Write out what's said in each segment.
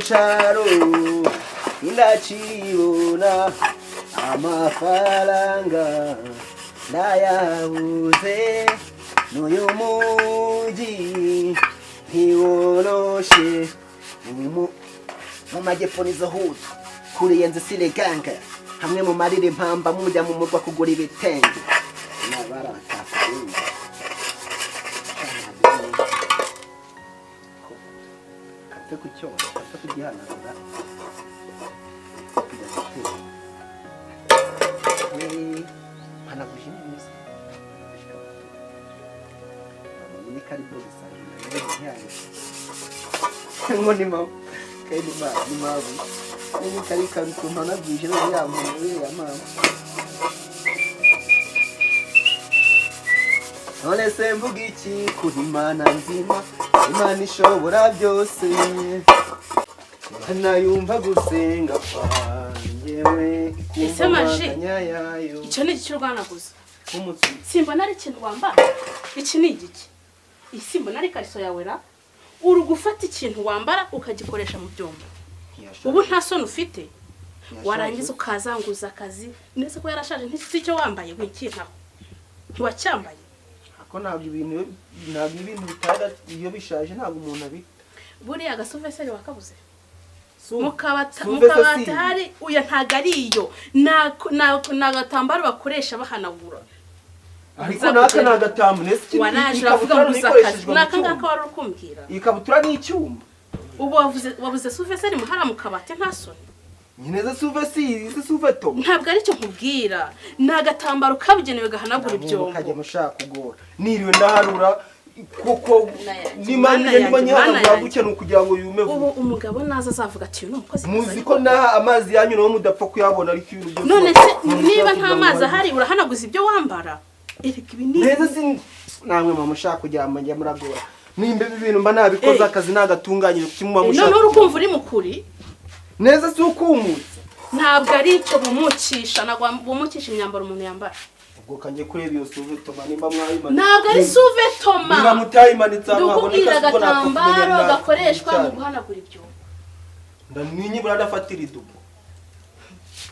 cyaro indakibona amafaranga ndayabuze n'uyu mugi ntiworoshe mu majyepfo nizo hutu kuriyenze sireganga hamwe mu marire impamba mujya mu murwa kugura ibitenge kapfe kucyora kapfe kugihanagura hanaguje neza muri karibu bisanga ngo ni mama kandi ni mama ni kari kantu hanaguje no yamuntu ya mama none se mvuga iki kuri Imana nzima Imana ishobora byose Imana yumva gusenga kwanjyewe ikumva yayo icyo ni iki urwanaguza simbona ari ikintu wambara iki ni igiki isimbona ari kariso yawe ra uri gufata ikintu wambara ukagikoresha mu byombo ubu nta soni ufite warangiza ukazanguza akazi nese ko yarashaje ntisi icyo wambaye wikintaho ntiwacyambaye ko ntabwo ibintu bitara iyo bishaje ntabwo umuntu abita buriya agasuveseri wakabuze mukabata hari uya ntago ari iyo nagatambaro bakoresha bahanagura ariko naka nagatambo nese wanaje avuga ngo uzakazi naka ngaka wari ukumbwira ikabutura n'icyuma ubu wabuze suveseri muhara mukabate nta soni nyineza suveseri suveto ntabwo ari cyo nkubwira nagatambaro kabugenewe gahanagura ibyombo kajya mushaka kugora niriwe ndaharura kuko nimanya gukena kugira ngo yume ubu umugabo naza azavuga ati uyu umukozi muzi ko naha amazi yanyu no mudapfa kuyabona ariko ibintu byose none se niba nta mazi ahari urahanaguza ibyo wambara ereka ibintu neza si namwe mama mushaka kugira amajya muragora nimbe ibintu mba nabikoze akazi nagatunganyije kimwe mushaka none urukumva uri mukuri neza si ukumutse ntabwo ari icyo bumucisha bumucisha imyambaro umuntu yambara ubwo kanje kureba iyo suvetoma nimba mwayimana ntabwo ari suvetoma niba mutayimanitse ndukubwira agatambaro gakoreshwa mu guhanagura ibyo ndaninyi buradafatira idubo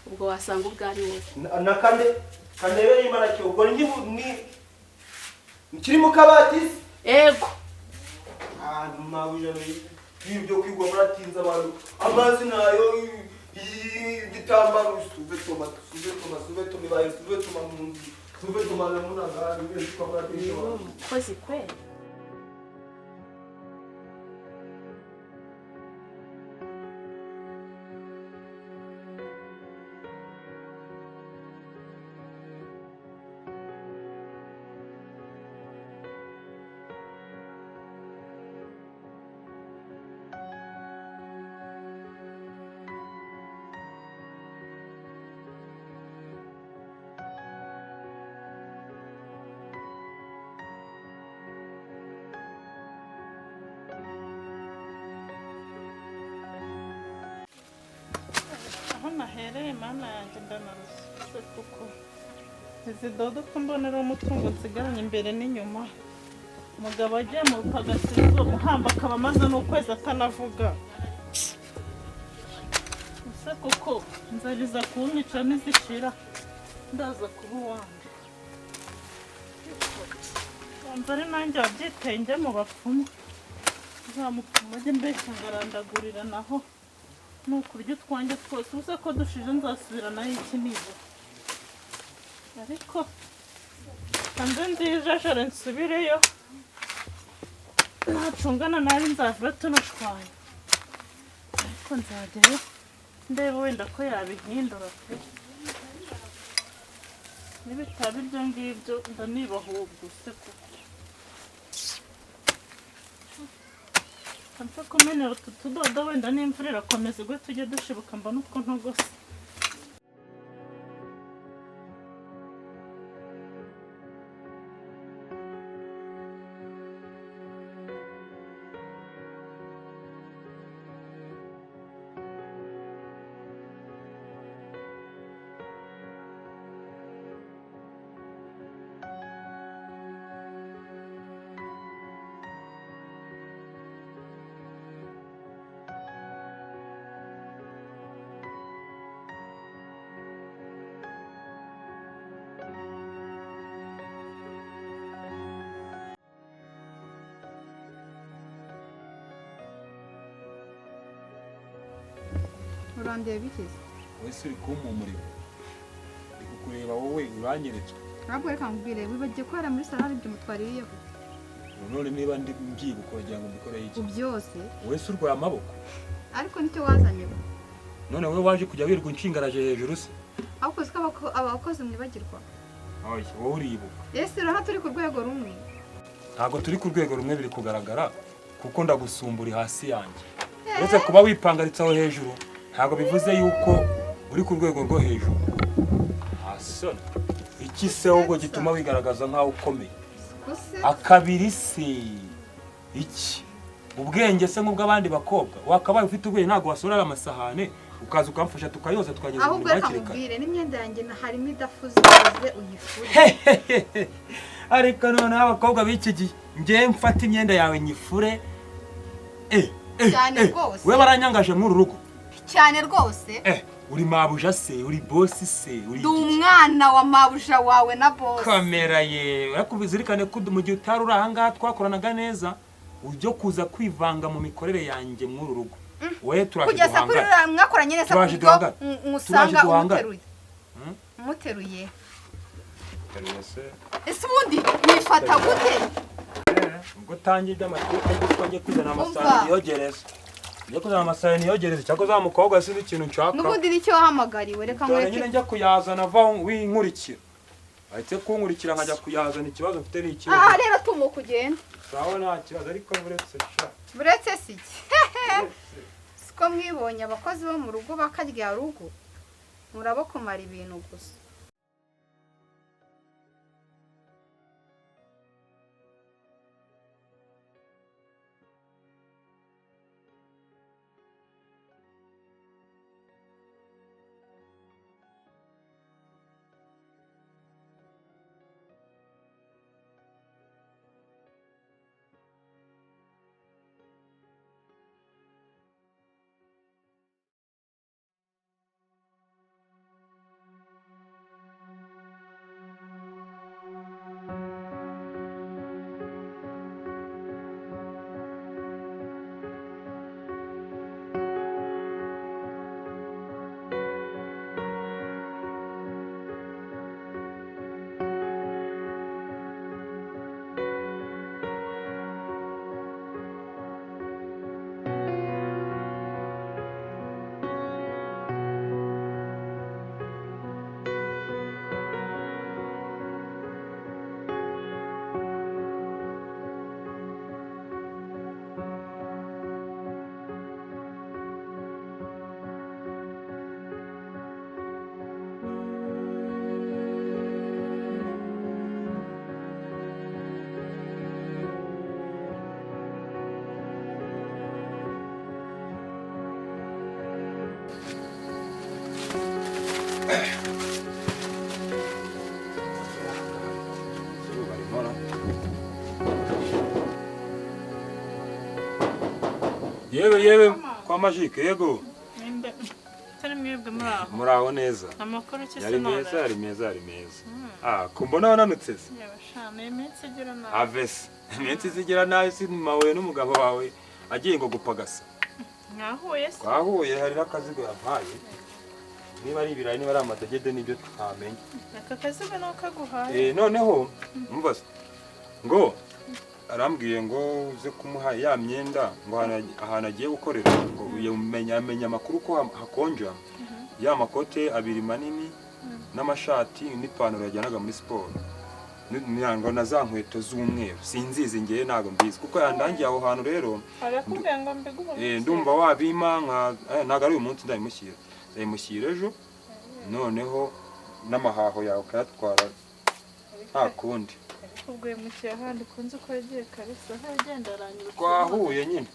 ubwo wasanga ubwari wowe nakande kanebe yimana cyo ubwo ni kiri mu kabati ego mawuje ibyo kwigwa muratinza abantu amazi nayo igitambaro suvetoma baye suvetoma munzi suvetoma namunaga ibyo twakora byo kozi kwe nahereye mana yanjye ndanaruse kuko izi dodo ko mbonera umutungo nsigaranye imbere n'inyuma umugabo agiye mu pagasizo muhamba akaba amaze n'ukwezi atanavuga ese kuko nzariza kunyica nizishira ndaza kuba uwanjye banza ari nanjye wabyitenge mu bapfumu uzamupfuma ajye mbeshya ngarandagurira naho nukurya utwanjye twose ubuze ko dushije nzasubira nayo iki niba ariko kanze nzijajare nsubireyo nacungana nabi nzavura tuno twanya ariko nzajyayo ndeba wenda ko yabihindura pe n'ibitaba ibyo ngibyo ndanibahubwa use kuko kanse kumenera utu tudodo wenda n'imvura irakomeza ubwo tujye dushibuka mbona utwo ntogose urandeba bikize wese uri kumpumurira ndi kukureba wowe uranyeretswe ntabwo reka nkubwire wibagiye ko muri salo hari ibyo mutwariyeho none niba ndi mbyibuka wagira ngo mbikore iki byose wese urwaye amaboko ariko nicyo wazanye none wowe waje kujya wirirwa inshingaraje hejuru se ahubwo siko abakozi mwibagirwa oya wowe uribuka ese rero turi ku rwego rumwe ntabwo turi ku rwego rumwe biri kugaragara kuko ndagusumbura hasi yanjye uretse kuba wipangaritsaho hejuru ntabwo bivuze yuko uri ku rwego rwo hejuru asona iki se ahubwo gituma wigaragaza nk'aho ukomeye akabiri se iki ubwenge se nk'ubw'abandi bakobwa wakabaye ufite ubwenge ntabwo wasorara amasahane ukaza ukamfasha tukayoza tukageza ahubwo reka nkubwire n'imyenda yanjye harimo idafuze uze uyifure ariko noneho abakobwa b'iki gihe njye mfata imyenda yawe nyifure cyane rwose we baranyangaje nk'uru rugo cyane rwose uri mabuja se uri bosi se uri ndi umwana wa mabuja wawe na bosi kamera ye urakubizirikane ko mu gihe utari uri ahangaha twakoranaga neza ujyo kuza kwivanga mu mikorere yanjye mw'uru rugo we turaje kugeza kuri mwakoranye neza kuko musanga umuteruye ese ubundi nifata gute ubwo utangiye iby'amateka y'uko njye kuzana amasahani yogereza njye kuzana amasahani yogereza cyangwa za mukobwa sinzi ikintu nshaka n'ubundi nicyo wahamagariwe reka nkwereke nyine njya kuyazana ava winkurikira ahitse kunkurikira nkajya kuyazana ikibazo mfite ni ikibazo rero tumuka ugenda sawa nta kibazo ariko buretse si iki siko mwibonye abakozi bo mu rugo bakarya rugo murabo kumara ibintu gusa yewe kwa Magique yego tari mwebwe muraho neza amakuru cyose yari meza kumbona wananutse se yabashana iminsi igira nawe avese iminsi zigira nawe simawe n'umugabo wawe agiye ngo gupagasa mwahuye se twahuye hari n'akazigo yampaye niba ari ibirayi niba ari amadegede nibyo tutamenye aka kazigo nakaguhaye noneho mbaza ngo arambwiye ngo uze kumuha ya myenda ngo ahantu agiye gukorera ngo amenya amakuru ko hakonja ya makote abiri manini n'amashati n'ipantaro yajyanaga muri siporo ngo na za nkweto z'umweru sinzizi ngiye ntago mbizi kuko yandangiye aho hantu rero ndumva wabima ntago ari uyu munsi ndayimushyira ejo noneho n'amahaho yawe ukayatwara nta kundi ubwo mukiye ahandi kunze ko yagiye karisa hagenda aranyura twahuye nyine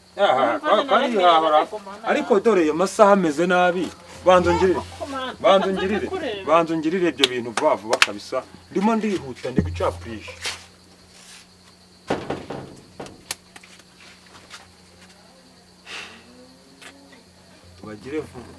kandi hahora ariko dore iyo masaha ameze nabi banzo ngirire ibyo bintu vuba vuba kabisa ndimo ndihuta ndi gucapurisha bagire vuba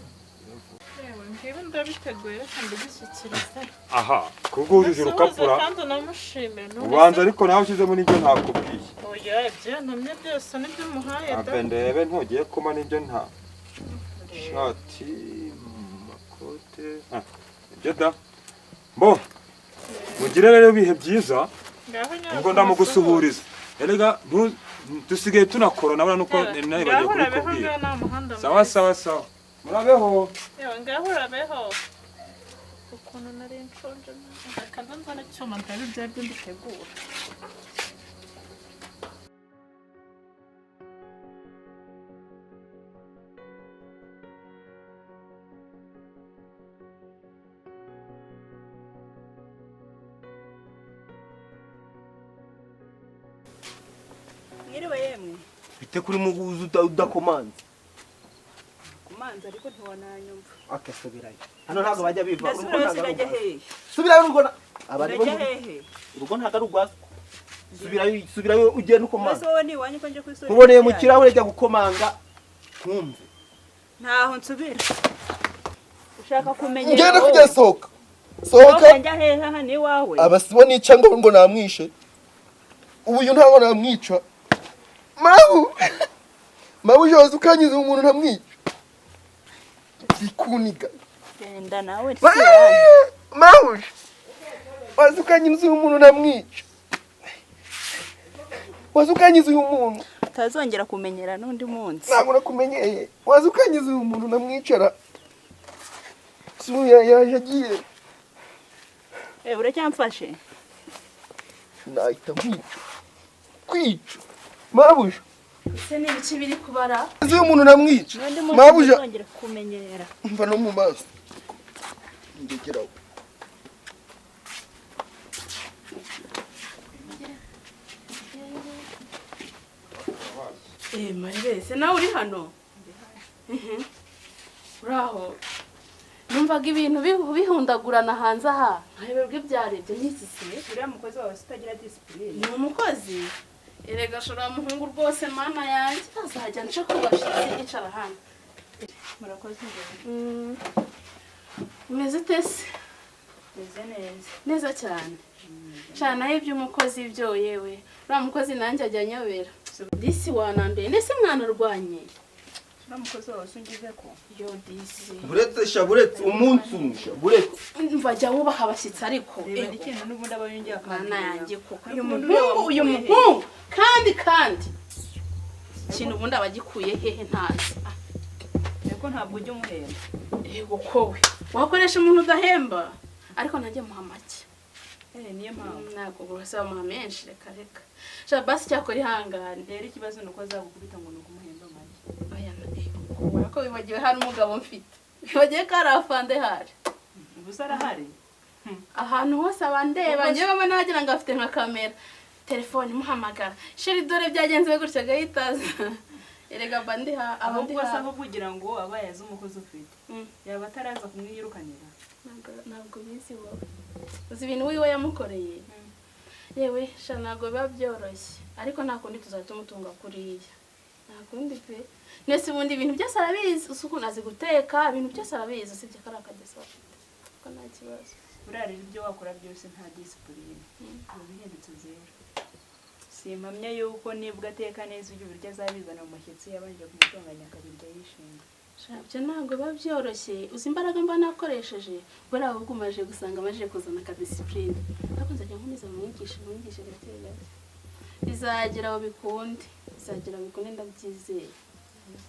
ngewe ndabiteguye reka ndabishyikiriza aha kubwo ujuje urukapura kandi namushime ubanza ariko nawe ushyizemo n'ibyo ntakubwiye oya ibyo ntumye byose nibyo muhaye ndebe ntugiye kuma n'ibyo nta shati bite ibyo da bo mugire rero ibihe byiza ubwo ndamugusuhuriza erega dusigaye tunakora nabona nuko nawe bagiye kubikubwira sawa sawa sawa murabeho ngaho urabeho ukuntu nari nshonje kandi nzana cyuma ndabe byari mbitegura mwiriwe yemwe bite kuri muguzi udakomanze kumanza ariko ntiwananyumva akasubirayo hano ntabwo bajya biva urajya hehe subirayo urwo abari bo urajya hehe urwo ntabwo ari urwaswa subirayo ugenda ukomanga mbese wowe niwanyu ko nje kwisura uboneye mu kirahure jya gukomanga nkumve ntaho nsubira ushaka kumenya ngenda kujya sohoka njya hehe aha ni wawe abasibo nica ngo namwishe ubu uyu ntabwo namwica mabu yose ukanyiza umuntu ntamwica ikuniga genda nawe mabu wazi ukanyiza umuntu ntamwica wazi ukanyiza uyu muntu utazongera kumenyera n'undi munsi ntabwo nakumenyeye wazi ukanyiza uyu muntu namwicara yagiye uracyamfashe nahita kwica mabuja ese ni ibiki biri kubara uyu muntu namwica n'undi munsi mabuja utazongera kumenyera mva no mu maso ndegeraho Maribese nawe uri hano uraho numvaga ibintu bihundagurana hanze aha nkayoberwa ibyarebye n'iki se uriya mukozi wawe utagira disipurine ni umukozi erega shora muhungu rwose mana yanjye azajya nce kubashitsi yicara hano murakoze imbere umeze utese meze neza neza cyane canaho iby'umukozi byo yewe uriya mukozi nanjye ajya anyobera disi wananduye ndetse mwanarwanye uriya mukozi wawe usungize ko yo disi buretse umunsi umwe buretse mvajya wubaha abashyitsi ariko reba ikintu n'ubundi aba yongeye mana yanjye koko uyu muhungu muhungu kandi ikintu ubundi aba agikuye hehe ntazi ariko ntabwo ujya umuhemba yego kowe wakoresha umuntu udahemba ariko nanjye muha make niyo mpamvu ntabwo bose bamuha menshi reka basi cyakora ihangane rero ikibazo ni uko azagukubita ngo ni ukumuhemba make kubera ko wibagiwe hari umugabo mfite wibagiwe ko hari afande hari gusa arahari ahantu hose abandeba njyewe bamwe nagira ngo afite nka kamera telefone imuhamagara sheri dore byagenze gutya agahitaza erega mba ndi ahubwo asa nko kugira ngo abaye azi umukozi ufite yaba ataraza kumwiyirukanira ntabwo bizi wowe uzi ibintu wiwe yamukoreye yewe sha ntabwo biba byoroshye ariko nta kundi tuzajya tumutunga kuriya nta kundi pe nese ubundi ibintu byose arabizi ukuntu azi guteka ibintu byose arabizi usibye ko ari akagesa ko nta kibazo buriya rero ibyo wakora byose nta disipurine biba bihindutse zero simpamya yuko nibwo ateka neza ibyo biryo azabizana mu mushyitsi yabanje kumutunganya akabirya yishimye ibyo ntabwo biba byoroshye uzi imbaraga mba nakoresheje buriya ahubwo umaze gusanga amaze kuzana akadisipurine ariko nzajya nkomeza mwigishe gake gake bizagera aho bikunde ndabyizeye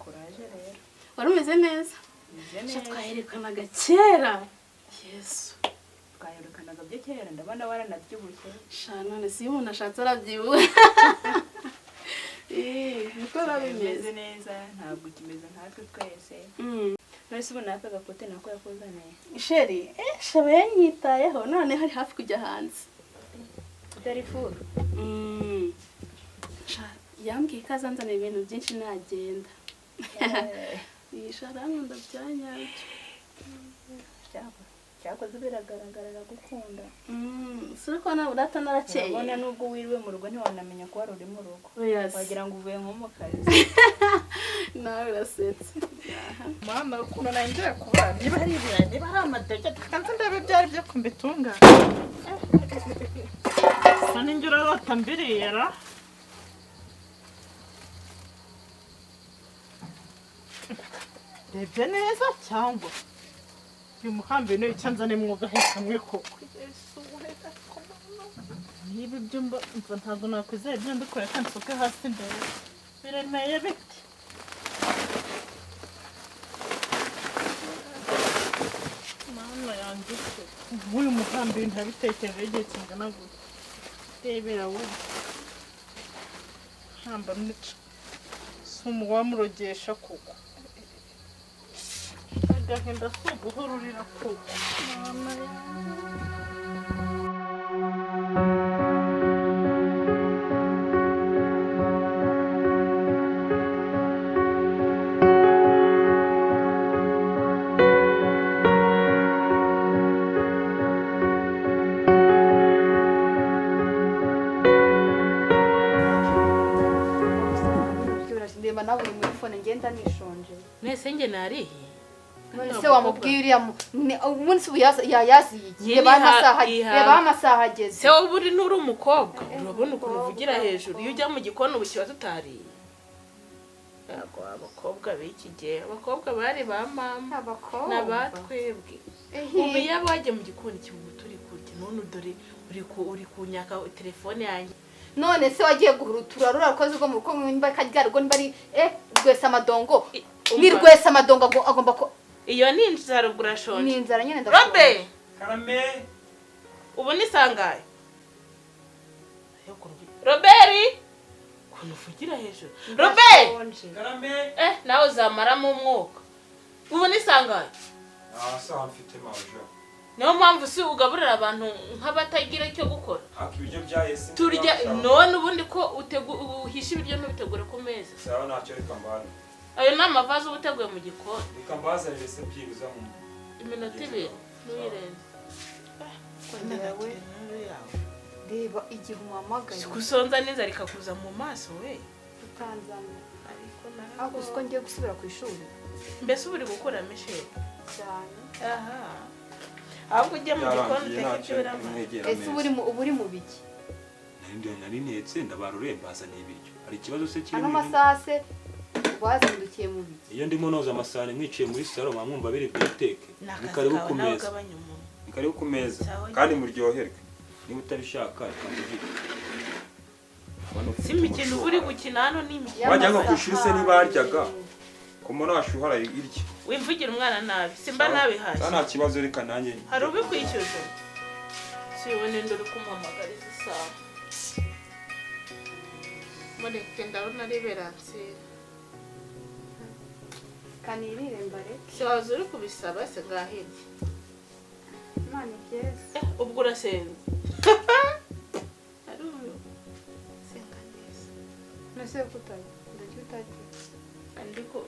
kuraje rero wari umeze neza twaherekanaga kera yesu twaherekanaga byo kera ndabona waranabyibushye none si iyo umuntu ashatse arabyibuha niko biba bimeze neza ntabwo kimeze nkatwe twese none ubu naka gakote nako yakuzaniye sheri shaba yanyitayeho none hari hafi kujya hanze utari furu yambwiye ko azanzanira ibintu byinshi nagenda yishara nkunda byanyabyo cyakoze biragaragara aragukunda suri ko nawe urata narakeye urabona nubwo wiriwe mu rugo ntiwanamenya ko wari uri mu rugo wagira ngo uvuye nko mu kazi nawe urasetse mama ukuntu nangiye kuba niba ari ibirayi niba ari amadege tukanze ndabe byari byo kumbitunga sa ninjye urarota mbiriyera rebye neza cyangwa uyu muhambi niyo cyanzane mwuga hekamwe koko niba ibyo mba ntabwo nakwizeye ibyo mbikora kandi soke hasi imbere biremeye biti mana yanjye nk'uyu muhambi ntabitekereje igihe kingana gutya rebera wowe hamba mwica si umuwamurogesha koko agahinda si uguhururira koko mana ndeba nawe uri muri fone ngenda nishonje nese nge nariye none se wamubwiye uriya umunsi yayaziye reba amasaha ageze se wowe uri n'uri umukobwa urabona ukuntu uvugira hejuru iyo ujya mu gikoni ubu kiba tutariye yego abakobwa b'iki gihe abakobwa bari ba mama n'abatwebwe ubu iyo bajya mu gikoni kiba turi kurya none dore uri kunyaka telefone yanjye none se wagiye guhurutura rura rukoze rwo mu ruko nimba karya rugo nimba ari rwesa amadongo ni rwesa amadongo agomba ko iyo ni inzara ugurashonje ni inzara nyene ndashonje Robe karame ubu ni sangaye Roberi kuntu uvugira hejuru Robe karame nawe uzamaramo umwuka ubu ni sangaye saha mfite majo niyo mpamvu si ugaburira abantu nk'abatagira icyo gukora ibiryo byahese turya none ubundi ko uhisha ibiryo ntubitegure ku meza sawa ntacyo reka mbana ayo ni amavaze uba uteguye mu gikoni reka mbazanire se byibuza mu iminota ibiri ntuyirenze reba igihe umuhamagaye gusonza n'inzara ikakuza mu maso we utanzanye ariko ariko uzi ko ngiye gusubira ku ishuri mbese uba uri gukuramo isheri cyane aha ahubwo ujya mu gikoni uteka ibyo birama ese uba uri mu biki nari netse ndabarure mbazaniye ibiryo hari ikibazo se ano masaha se wazindukiye mu biki iyo ndimo noza amasahani mwiciye muri salo mwamwumva biri bwiteke ni karibu ku meza ni karibu ku meza kandi muryoherwe niba utabishaka reka tugire si imikino uri gukina hano ni imikino wajya ngo kwishuri se nibaryaga kumona washuhara irya wimvugira umwana nabi simba nabi hashye nta kibazo reka nanjye hari ubikwishyuza si wowe ninde uri kumuhamagara izi saha mureke ndabona ari beransira kanirire mbare shaza uri kubisaba se ngahirye imana ibyeza ubwo urasenze ari uyu senga neza nase kutaye ndajya utagiye andiko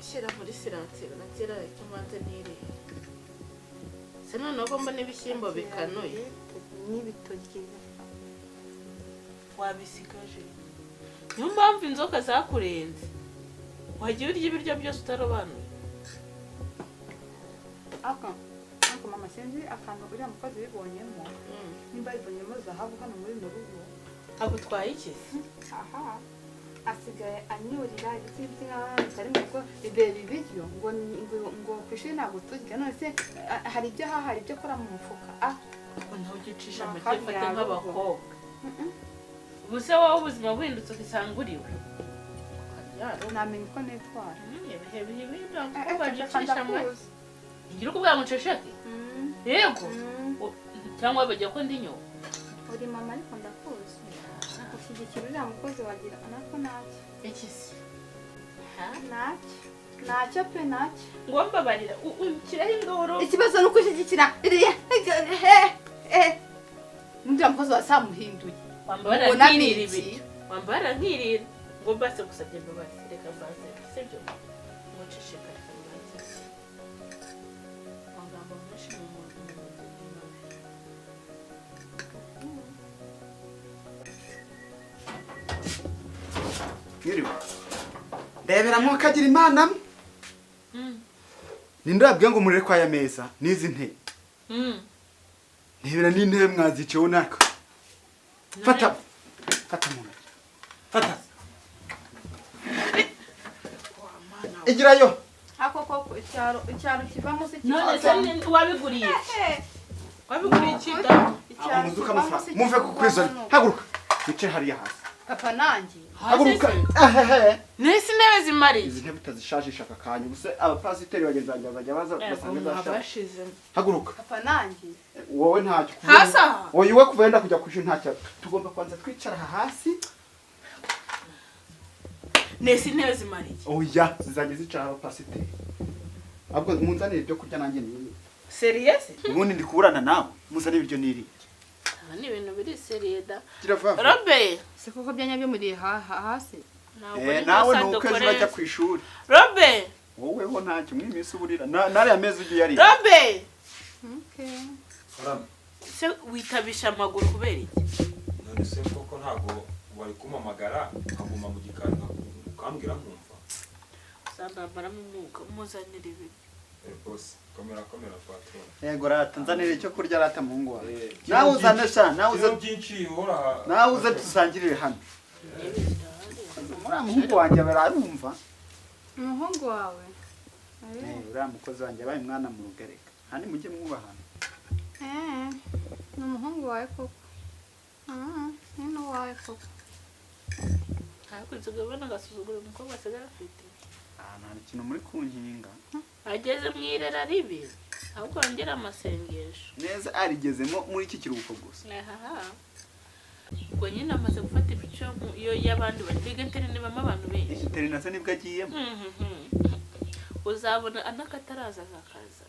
shyira muri silansiro na kera icyo mbanze ntirire se noneho ko mbona ibishyimbo bikanuye n'ibitoki wabisigaje niyo mpamvu inzoka zakurenze wagiye urya ibiryo byose utarobanuye ako mama sinzi akantu uriya mukozi wibonyemo nimba yibonyemo zahabu hano muri mu rugo agutwaye iki aha asigaye anyurira ibiti by'inka bitari mu rugo bibera ibiryo ngo ku ishuri ntabwo turya none se hari ibyo aha hari ibyo akora mu mufuka ntawe ugicisha amagi afata nk'abakobwa ubu se wowe ubuzima buhindutse ugasanga uriwe namenye uko nitwara ibihe bagicisha amagi ngira uko ubwira ngo nceceke yego cyangwa bajya ko ndi nyoko uri mama ariko ndakuzi ushyigikira uriya mukozi wagira nako ntacyo iki se ntacyo pe ntacyo ngomba barira ukiraho indoro ikibazo ni ukushyigikira n'uriya mukozi wasamuhinduye wambara nkirira ibiryo wambara nkirira ngo mbase gusabye imbabazi reka mbaze sibyo ngo nceceka amagambo menshi mu muntu Mwiriwe. Ndebera mu kagira imana. Ninde yabwiye ngo murere kwa ya meza nizi nte. Ndebera n'intebe mwaziceho naka. Fata. Fata mu. Fata. Igirayo. ako koko icyaro kivamo se none se wabiguriye wabiguriye ikida icyaro muzuka amafaranga mumve ku kwizana haguruka wice hariya hasi papa nanjye haguruka nese intebe zimariye izi ntebe utazishajisha aka kanya ubuse abapasiteri bagenzi banjye bazajya baza basanga zashaje abashizemo haguruka papa nanjye wowe ntacyo hasi aha wowe iwe kuvenda kujya ku ishuri ntacyo tugomba kwanza twicara aha hasi nese intebe zimariye oya zizajya zicara abapasiteri ahubwo munzanire ibyo kurya nanjye niye seriyese ubundi ndi kuburana nawe muzanire ibyo niriye ni ibintu biri seriyeda kiravava robe se koko byanyabyo muri hasi nawe nuko ejo bajya ku ishuri robe wowe ho ntacyo muri minsi uburira nariya mezi ujye uyariye robe okay se witabisha amaguru kubera iki none se koko ntabwo wari kumamagara nkaguma mu gikari ukambwira nkumva uzambambaramo umwuka umuzanire ibi boss komera patron yego rata nzanire icyo kurya rata muhungu wawe nawe uzane sha nawe uze byinshi ura nawe uze dusangirire hano muri muhungu wanjye bararumva umuhungu wawe uriya mukozi wanjye abaye mwana mu rugereka handi mujye mwubahana ni umuhungu wawe koko ni n'uwawe koko ariko nzigabana agasuzugura umukobwa asigaye afite nta kintu muri kunkinga ageze mu irera ribi ahubwo yongera amasengesho neza arigezemo muri iki kiruhuko gusa ubwo nyine amaze gufata ibico iyo y'abandi batega interineti bamo abantu benshi interineti nibwo agiyemo uzabona anakataraza akaza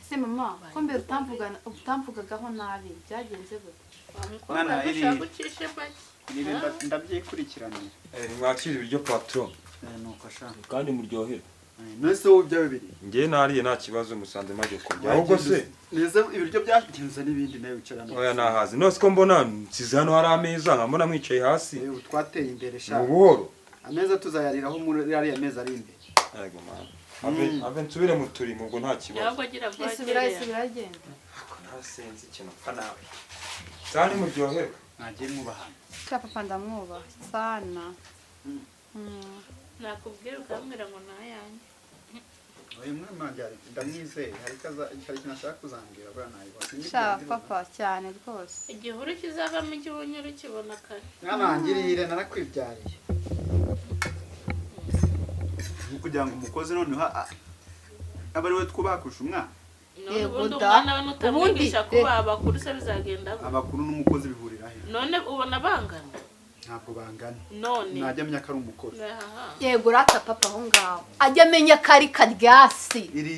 ese mama ko mbere utamvugagaho nabi byagenze gute mwana iri gucisha make ndabyikurikiranira mwakira ibiryo patron nuko ashaka kandi muryohera nese wowe ibyo bibiri ngiye nariye nta kibazo musanze maze kurya ahubwo se neza ibiryo byagenze n'ibindi nawe wicarana oya nahazi nose ko mbona nsize hano hari ameza nkambona mwicaye hasi twateye imbere mu shaka buhoro ameza tuzayariraho muri ariya meza ari imbere yego mama ave nsubire mu turimo ubwo nta kibazo ntabwo agira isubira agenda ako ntasenze ikintu pfa nawe sani muryoherwa mwagiye mwubahana cya papa ndamwubaha sana nakubwira ukambwira ngo nayanjye uyu mwana wanjye ndamwizeye hari ikintu ashaka kuzambwira bwa nayibona cya papa cyane rwose igihuru kizavamo igihunyuru kibona kare mwana wanjye irire narakwibyariye kugira ngo umukozi noneho aba ari we twubaha kurusha umwana ubundi umwana we nutamwigisha kuba abakuru se bizagenda abakuru n'umukozi bihurira he none ubona bangana ntabwo bangana none najya amenya ko ari umukozi yego rata papa aho ngaho ajya amenya ko ari karyasi iri